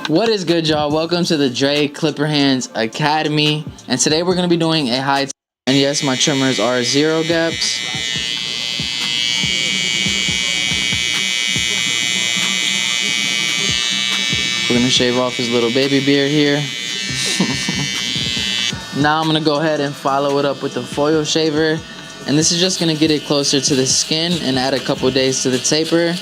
What is good, y'all? Welcome to the Dre Clipper Hands Academy, and today we're going to be doing a high and yes, my trimmers are 0 gaps. We're going to shave off his little baby beard here. Now I'm going to go ahead and follow it up with the foil shaver, and this is just going to get it closer to the skin and add a couple days to the taper.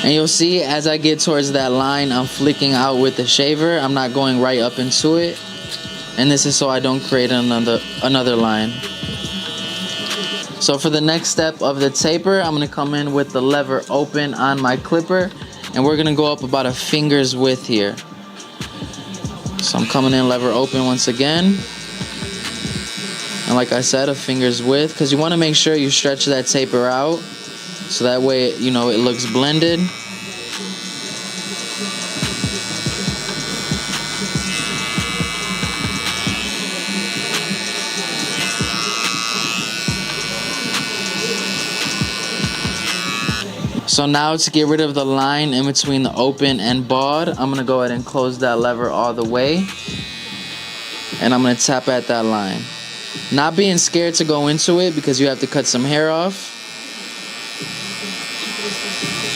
And you'll see as I get towards that line, I'm flicking out with the shaver. I'm not going right up into it. And this is so I don't create another line. So for the next step of the taper, I'm going to come in with the lever open on my clipper. And we're going to go up about a finger's width here. So I'm coming in lever open once again. And like I said, a finger's width. Because you want to make sure you stretch that taper out. So that way, you know, it looks blended. So now to get rid of the line in between the open and bald, I'm going to go ahead and close that lever all the way. And I'm going to tap at that line. Not being scared to go into it because you have to cut some hair off.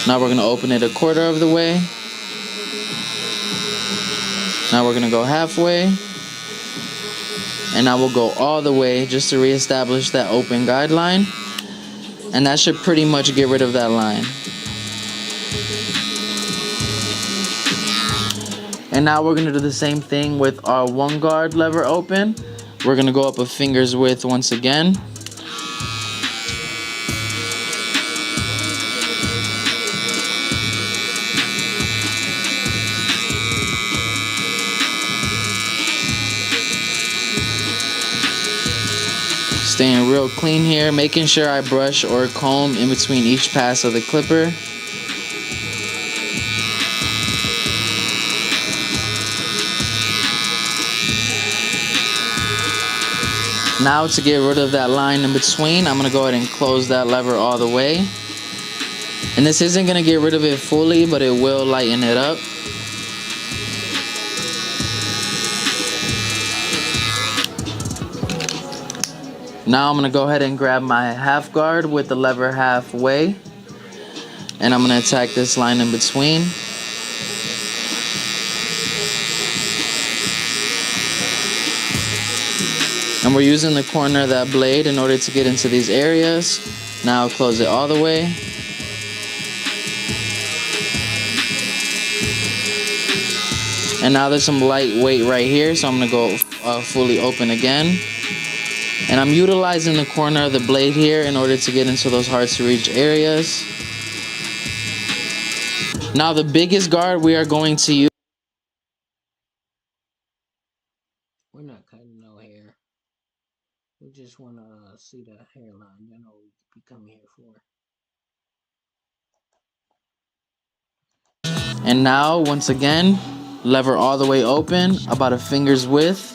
Now we're going to open it a quarter of the way. Now we're going to go halfway. And now we'll go all the way just to reestablish that open guideline. And that should pretty much get rid of that line. And now we're going to do the same thing with our 1 guard lever open. We're going to go up a finger's width once again. Staying real clean here, making sure I brush or comb in between each pass of the clipper. Now to get rid of that line in between, I'm going to go ahead and close that lever all the way. And this isn't going to get rid of it fully, but it will lighten it up. Now I'm going to go ahead and grab my half guard with the lever halfway. And I'm going to attack this line in between. And we're using the corner of that blade in order to get into these areas. Now I'll close it all the way. And now there's some light weight right here, so I'm going to go fully open again. And I'm utilizing the corner of the blade here in order to get into those hard to reach areas. Now the biggest guard we are going to use. We're not cutting no hair. We just want to see the hairline. You know what we come here for. And now, once again, lever all the way open, about a finger's width.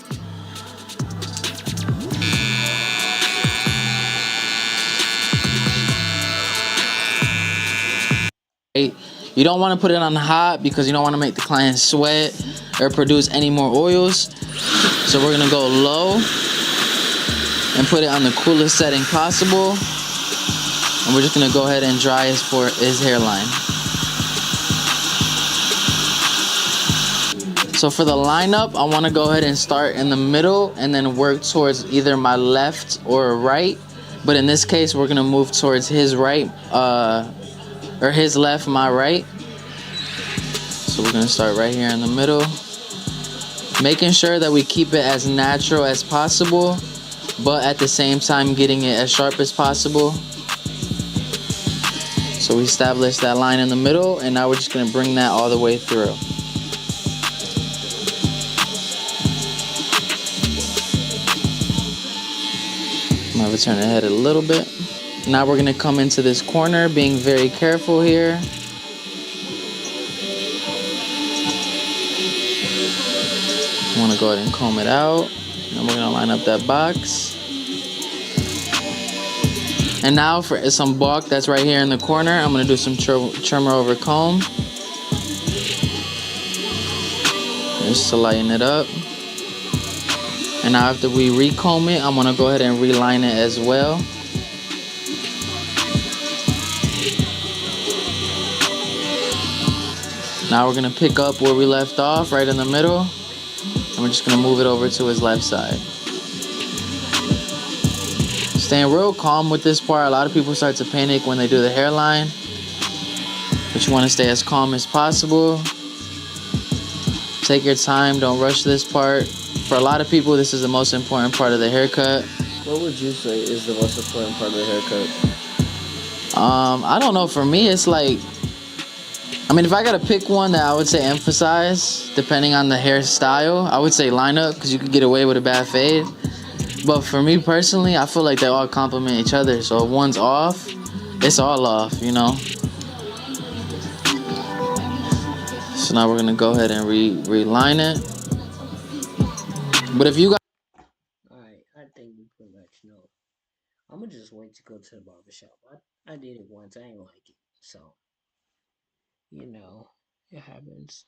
You don't want to put it on hot because you don't want to make the client sweat or produce any more oils. So we're going to go low and put it on the coolest setting possible. And we're just going to go ahead and dry his hairline. So for the lineup, I want to go ahead and start in the middle and then work towards either my left or right. But in this case, we're going to move towards his right, or his left, my right. So we're going to start right here in the middle. Making sure that we keep it as natural as possible, but at the same time getting it as sharp as possible. So we established that line in the middle, and now we're just going to bring that all the way through. I'm going to turn the head a little bit. Now we're going to come into this corner, being very careful here. I want to go ahead and comb it out. And we're going to line up that box. And now for some bulk that's right here in the corner, I'm gonna do some trimmer over comb, just to lighten it up. And now after we recomb it, I'm gonna go ahead and reline it as well. Now we're gonna pick up where we left off, right in the middle, and we're just gonna move it over to his left side. Staying real calm with this part. A lot of people start to panic when they do the hairline, but you wanna stay as calm as possible. Take your time, don't rush this part. For a lot of people, this is the most important part of the haircut. What would you say is the most important part of the haircut? I don't know, for me, it's like, I mean, if I gotta pick one that I would say emphasize, depending on the hairstyle, I would say lineup, because you could get away with a bad fade. But for me personally, I feel like they all complement each other. So if one's off, it's all off, you know? So now we're gonna go ahead and reline it. But if you got... Alright, I think we pretty much know. I'm gonna just wait to go to the barbershop. I did it once, I ain't like it. So, it happens.